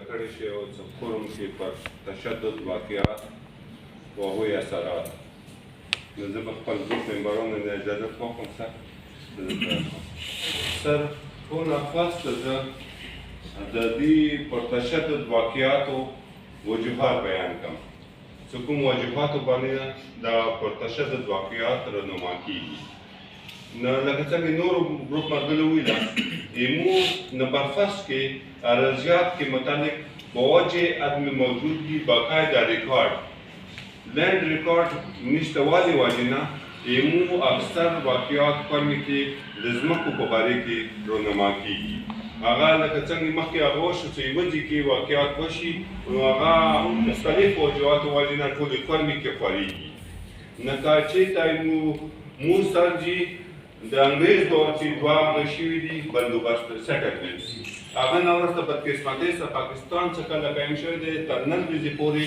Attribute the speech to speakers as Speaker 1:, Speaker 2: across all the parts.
Speaker 1: کړی شي او څه فورم کې پر تشدد واقعات و هغوی اثرات. نو زه به خپل ګروپ ممبرانو نه اجازت واخلم سر ټوله فصل زه د دې پر تشدد واقعاتو وجوهات بیان کړم چې کوم وجوهاتو باندې دا پر تشدد واقعات رهنما کېږي. نو لکه څنګه نورو ګروپ ملګرو ویله ایمو نمبر فصل کې ارزیات کې متعلق بوجه عدم موجودگی باقاعده ریکارد لینڈ ریکارڈ نشته والي وجې نه ایمو اکثر واقعات فرمې کې د ځمکو په باره کې رهنما کېږي. هغه لکه څنګه مخکې هغه وشو چې یوه ځای کې واقعات وشي نو هغه مختلفو وجوهاتو وجې نه ټولې فرمې کې خورېږي. لکه چېرته مو سر جي د انګریز دور چې دوه هغه شوي دي بندوبست سیټلمنټس هغه نه وروسته بدقسمتۍ سره پاکستان څخه کله قایم شوی دی تر نن ورځې پورې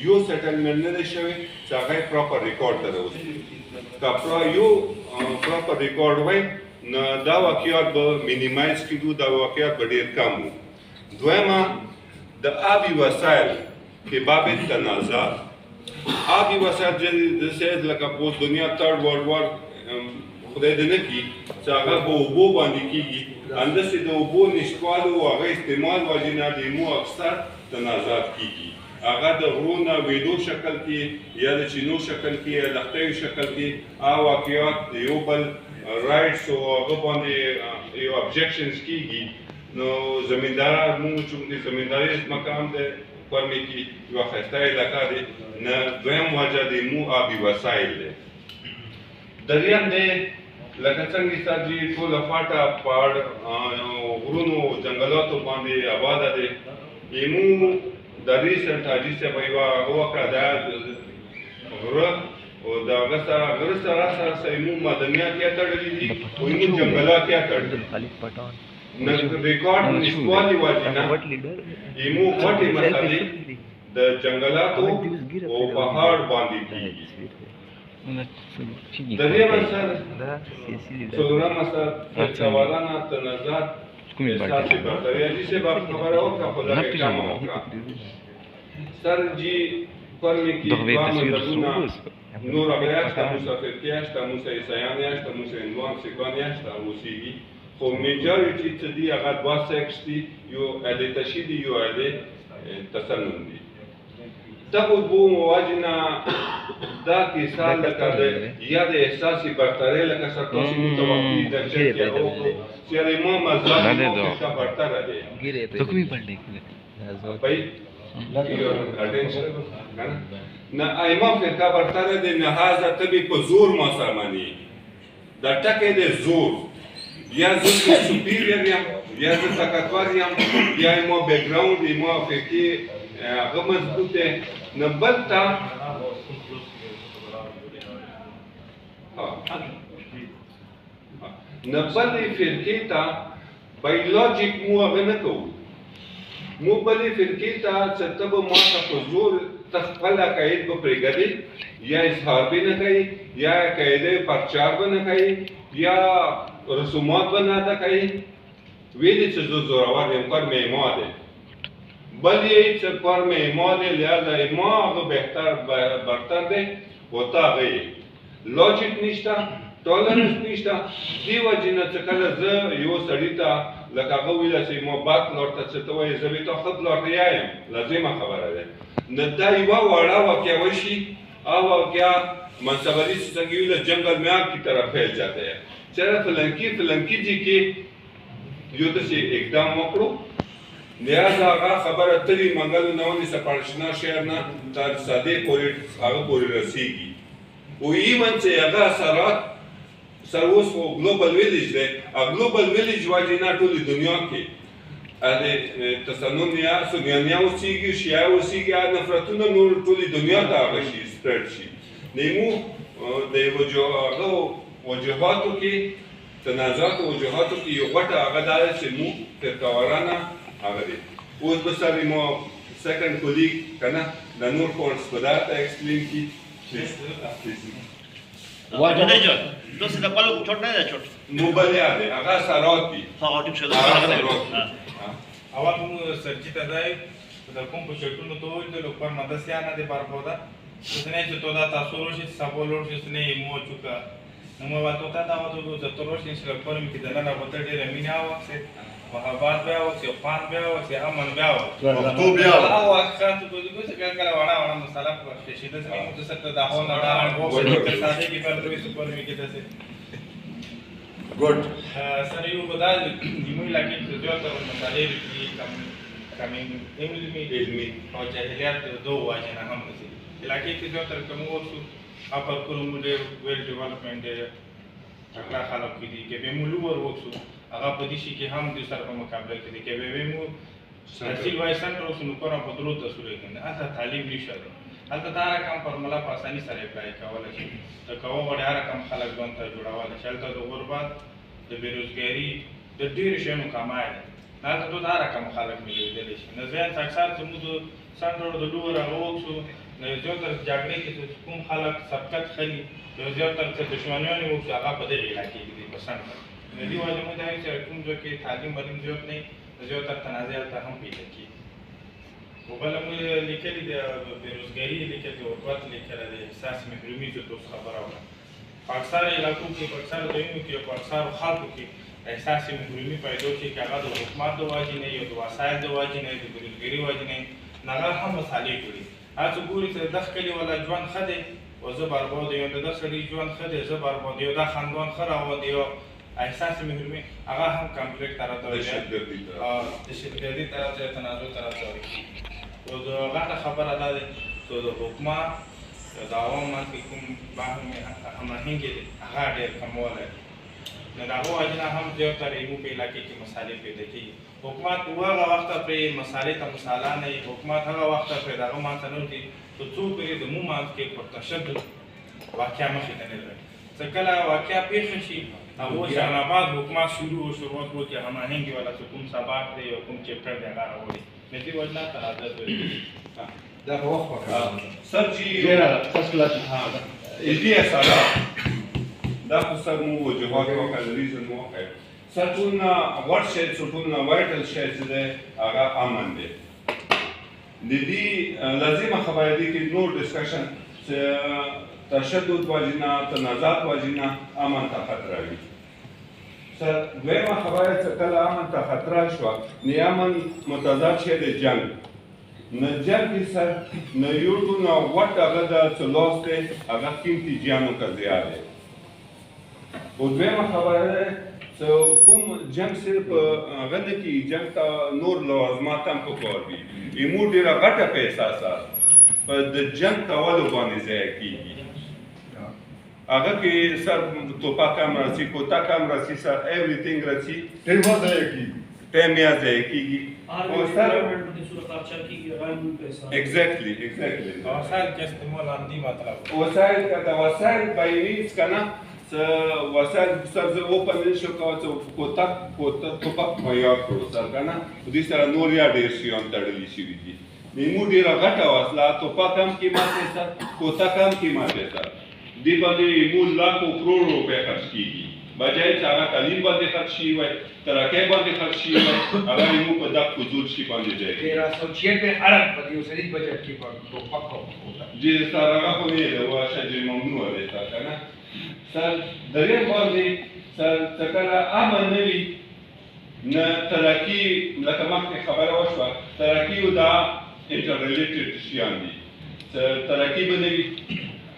Speaker 1: یو سیټلمنټ نه دی شوی چې هغه یې پراپر ریکارډ ته راوستي. که یو پراپر ریکارډ وای نو دا واقعات به مینیمایز کېدو، دا واقعات به ډېر کم وو. دویمه د آبي وسایل کې باب تنازعات. آبي وسایل چې لکه اوس دنیا تھرډ ورلډ وار خدای دې نه کړي چې هغه په اوبو باندې کېږي، همداسې د اوبو نشتوالو او هغه استعمال وجې نه د ایمو اکثر تنازعات کېږي. هغه د غرو نه ویدو شکل کې یا د چینو شکل کې یا لښتیو شکل کې هغه واقعات د یو بل رایټس او هغه باندې یو ابجکشنز کېږي. نو زمینداران مونږ چونکې زمینداري ځمکه هم د فرمې کې یوه ښایسته علاقه دی نه دویم وجه د ایمو آبي وسایل دی. دریم دی لکه څنګه سر جي ټوله فاټه پاړ غرونو جنګلاتو باندې آباده دی. ایمو د ریسنټ حاجي صاحب یوه هغه وکړه دا غره او د هغه سره غره سره ایمو معدنیات یې تړلي دي او ایمو جنګلات یې تړلي دي. ریکارډ نشتوالي وجې نه ایمو غټې مسلې د جنګلاتو او پهاړ باندې کېږي. دریم اثر څلورم اثر فیرقهوارانه تنازعات احساس برتري. حاجي صاحب خبره وکړه خو لږ کمه وکړه. سر جي فرمې کې دوه مذهبونه نور هغه شته، مسافرتیا شته، موسی عیسایان شته، موسی هندوان سیکان شته اوسېږي. خو میجارټي چې دي هغه دوه سیکس دي، یو اهل تشیع دي یو اهل تسنن دي. دغو دوو موجو نه دا کیسه لکه یا د احساسي برترۍ لکه سرتاسي متوقع د جنګ کې هغه وکړو چې ایمو مذهب فرقه برتره دی. نه ایمو فرقه برتره دی، لهذا طبي په زور ما سره مني. دا ټکی دی زور، یا زه سپیریر یم یا زه طاقتور یم یا ایمو بیکګراوند ایمو فقهي هغه مضبوط دی. نه بل ته نه بلې فرقې ته بایولوژیک مو هغه نه کوو. مو بلې فرقې ته چې ته به ما ته په زور ته خپل عقاید به پرېږدې یا اظهار به نه کوې یا عقایده پرچار به نه کوې یا رسومات به نه ادا کوې. ویلې چې زه زورور یم، کار مې ایما دی. بل یې چې کار مې ایما دی، لہذا ایما هغه بهتر برتر دی و تا هغه یې. لاجیک نشته، ټالرنس نشته. دې وجې نه چې کله زه یو سړي ته لکه هغه ویله چې ما بد پلار ته څه ته وایې زه بې تا ښه پلار ته یا یم، لازمه خبره ده. نه دا یوه وړه واقعه وشي هغه واقعه منصبري څنګه ویله جنگل میں آگ کی طرح پھیل جاتا ہے. چېرې فلنکي جي کې یو داسې اقدام وکړو، لہذا هغه خبره تلي منګلو نه ونیسه پړشنا شعر نه تر سادې پورې هغه پورې رسېږي. و ایون چې هغه اثرات سر اوس خو ګلوبل ویلیج دی. ګلوبل ویلیج وجې نه ټولې دنیا کې اهل تسنن یا سنیانیا اوسېږي، شیعه اوسېږي، نفرتونه نور ټولې دنیا ته هغه شي سپریډ شي. د ایمو د هغه وجوهاتو کې تنازعاتو وجوهاتو کې یو غټه هغه دا ده چې مو فرقهوارانه هغه دی. اوس به سر ایمو سیکنډ کولیګ که نه د نور کورس به دا ته ایکسپلین کړي.
Speaker 2: واجده جان دوست دا پالو چوٹ نه ده چوٹ
Speaker 1: موبایل دی هغه سرات دی
Speaker 2: ها ټیک شو
Speaker 3: اول مو سرچی ته دی dar cum cu cercul to de lo par mada se ana de barboda să ne ce tot data solo și sabolor și să ne emoțiu că nu mă va tot da o de toroși și la par mi de la botări de mine au se Mahabat beau, se pan beau, se aman beau.
Speaker 4: Tu beau.
Speaker 3: Au acasă cu după să că la ora ora masala cu și de să nu să te da ona da o să te sade că trebuie să porni că de
Speaker 4: Good.
Speaker 3: Să eu vă dau dimui la kitu zote wa masale ki kam ilmi au jahiliyat două ajena hamse. La kitu zote kam osu apar kurumul well development akla khalaq ki ke be mulu war osu aga padishi ke ham de sar pa mukabla ke ke be mu تحصیل وای سنټر اوس نو کومه په درو تاسو لګنه اته تعلیم نشته البته دا رقم فرمولا په اساني سره اپلای کولای شي دا کومه وړه رقم خلک ځان ته جوړول شلته د غربت د بیروزګاری د ډیر شنو کمای نه ته دا رقم خلک ملي شي نه ځان اکثر زموږ سنټر د لور راوښو نه یو تر جګړې کې کوم خلک سبقت خلی یو ځای تر څه دښمنیان وو چې هغه په دې علاقې کې دي په سنټر نه دی وایي موږ دا چې کوم ځای کې تعلیم باندې زیات نه زیاتر تنازع ته هم پیدا کیږي وبل موږ لیکلي د بیروزګاری لیکلي د غربت لیکلي د احساس محرومي چې تاسو خبره وکړه په اکثر علاقو کې په اکثر ځایونو کې په اکثر خلکو کې احساس محرومي پیدا کیږي چې هغه د حکومت د وجې نه یا د وسایل د وجې نه د بیروزګاري وجې نه هغه هم مسالې کړي هڅه ګوري چې د خلي ولا ژوند ښه دی او زه برباد یم د سړي ژوند ښه دی زه برباد یم دا خاندان ښه روان دی احساس محرومي هغه هم کمپلیټ طرف ته د شدیدي طرف ته تنازع طرف ته او دا غټه خبره ده چې د حکومت د عوام باندې کوم باندې هماهنګي هغه ډېر کموالی نو د هغو وجې نه هم زیاتره زموږ په علاقې کې مسالې پیدا کېږي حکومت هغه وخته پرې مسالې ته مساله نه وي حکومت هغه وخته پرې د هغه مانځ ته نه وځي تر څو پورې د مو مانځ کې پر تشدد واقعه مخې ته نه راځي څه کله واقعه پېښه شي هغه جهانآباد حکومت شروعات وکړي هماهنګي والا چې کوم سبق دی او کوم چپټر دی هغه راوړي د دې وجه نه تنازع
Speaker 4: دا په وخت وکړه
Speaker 1: سر چې
Speaker 4: فرست کلاس
Speaker 1: الدي سره دا خو سر مو وجوهات وکړه ریزن وکړه سر ټولنا ورډ شي ټولنا وایټل شي چې هغه امن دی د دې لازمه خبره دي چې نور ډسکشن چې تشدد وجنه تنازعات وجنه امن ته خطر وي سر دویمه خبره چې کله امن ته خطر شو نه امن متضاد شي د جنگ نه جنگ کې سر نه یو نو وټ هغه د څلوسته هغه قیمتي جانو کا زیاده او دویمه خبره چې کوم جنگ صرف هغه نه کې جنگ ته نور لوازمات هم پکور دي ایمو ډیره غټه پیسې اساس په د جنگ کولو باندې ځای کیږي هغه کې سر توپک هم راځي کوتک هم راځي سر ایوریثینګ راځي
Speaker 4: ټیم ځای کیږي
Speaker 1: ټیم یې ځای کیږي او سر ایگزیکټلی
Speaker 3: وسایل کې استعمال اندي مطلب
Speaker 1: وسایل کته وسایل باینیز کنه وسایل سر زه اوپن شو کوڅه کوتک توپک میا کړو سر کنه دې سره نور یا ډیر شي هم تړلی شي دي نیمو ډیره غټه وسله توپک هم کې ماته سر کوتک هم کې ماته سر دی باندې مو لاکو کروڑ روپے خرچ کیږي بجای چې هغه تعلیم باندې خرچ شي وای ترقۍ باندې خرچ شي وای هغه مو په دغه فضول شي باندې ځای
Speaker 4: 1396 ارب په یو سړي بجټ کې په توپک وکړه
Speaker 1: چې سره هغه خو نه دی واشه چې ممنوع دی کنه سر دریم باندې سر څکله امن نه وي نه ترقي لکه مخکې خبره وشوه ترقي او دا انټر ریلیټډ شیان دي ترقي به نه وي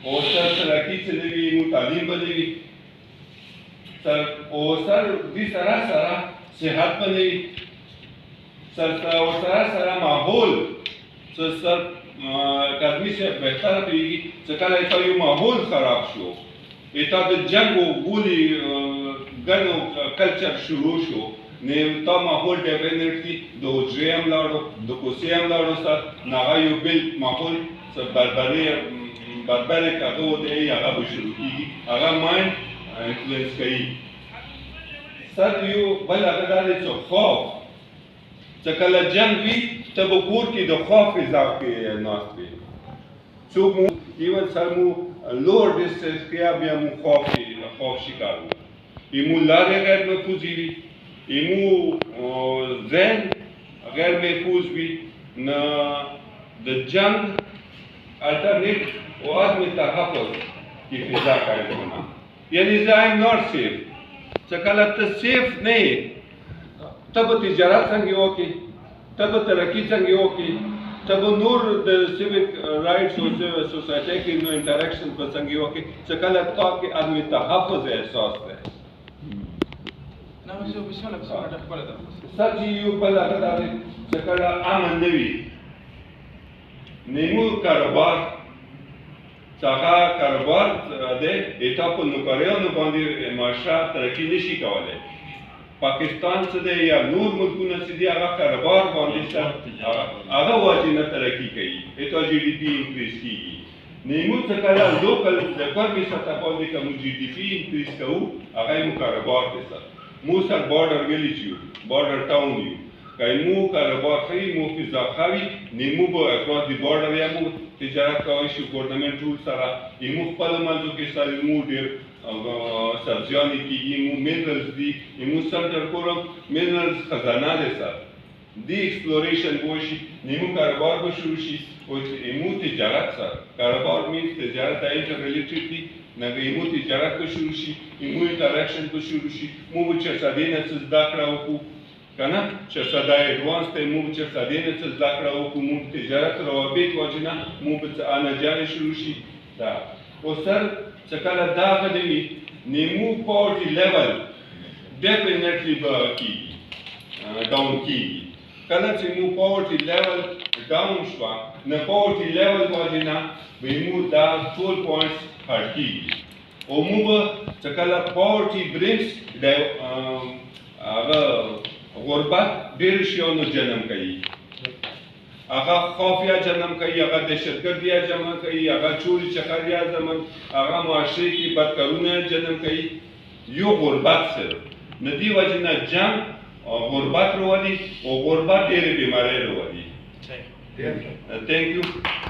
Speaker 1: او سر ترقی چې نه وي نو تعلیم به نه وي او سر دې سره سره صحت به نه وي او سره ماحول سر کاظمي صاحب بهتره پوهېږي چې کله یو ماحول خراب شو تا د جنګ او بولي ګنو کلچر شروع شو نه تا ماحول ډیفینټلی د حجرې هم لاړو د کوڅې هم لاړو سر نه هغه یو بل ماحول بربریک هغه دی هغه به شروع کېږي هغه مایند انفلوئنس کوي سر یو بل هغه دا دی چې خوف چې کله جنګ وي ته به کور کې د خوف فضا کې ناست وي څوک مو ایون سر مو لوړ ډسټنس کې بیا مو خوف شکار وو ایمو لارې غیر محفوظ وي ایمو ذهن غیر محفوظ وي د جنگ الټرنیټ او عدم تحفظ کی فضا قائم ہونا یعنی I am not safe څه کله ته سیف نه یې ته به تجارت څنګه وکړې ته به ترقي څنګه وکړې ته به نور د سیویک رایټس او سوسایټۍ کې نو انټریکشن به څنګه وکړې څه کله تا کې عدم تحفظ احساس دی سر چې یو بل هغه دا دی چې کله امن نه وي نیمو کاروبار څنګه کاروبار دی ایتا په نوکریانو باندې معاشه ترقي نشي کولی پاکستان څه دی یا نور ملکونه څه دي هغه کاروبار باندې هغه واجب نه ترقي کوي ایتا GDP انکریز کیږي نیمو څه کله لوکل د قومي سطح باندې کوم GDP انکریز کوو هغه مو کاروبار دی سر مو سر بارډر ویلیج یو بارډر ټاون یو که مو کاروبار ښه مو فضا ښه وي نیمو به اکراس دی بارډر یا مو تجارت کولی شو ګورنمنټ رول سره مو خپلو منځو کې سره مو ډېر سبزیانې کېږي مو منرلز دي مو سر در کورم منرلز خزانه دی سر دی ایکسپلوریشن به وشي نیمو کاروبار به شروع شي مو تجارت سر کاروبار مینس تجارت دا انټر ریلیټډ دي مو تجارت به شروع شي مو انټریکشن به شروع شي مو به چرسدې نه څه زده کړه وکړو که نه چرسده ایډوانس دی مو به چرسدې نه څه زده کړه وکړو مو تجارت روابط واجب نه مو به څه آنهجانې شروع شي دا او سر څه کله دغه نه وي نیمو پاورټي لیول ډیفینټلی به کېږي ډاون کېږي کله چې مو پاورټي لیول ډاون شوه نه پاورټي لیول واجب نه به مو دا ټول پوینټس هټ کېږي او مو به څه کله پاورټي برینګس هغه غربت ډېرو شیانو جنم کوي هغه خوفیا جنم کوي هغه دهشتګردیا جنم کوي هغه چوری چکریا جنم هغه معاشرې کې بدکارونه جنم کوي یو غربت سره نه دې وجې نه جنګ غربت راولي او غربت ډېرې بیمارۍ راولي. Thank you.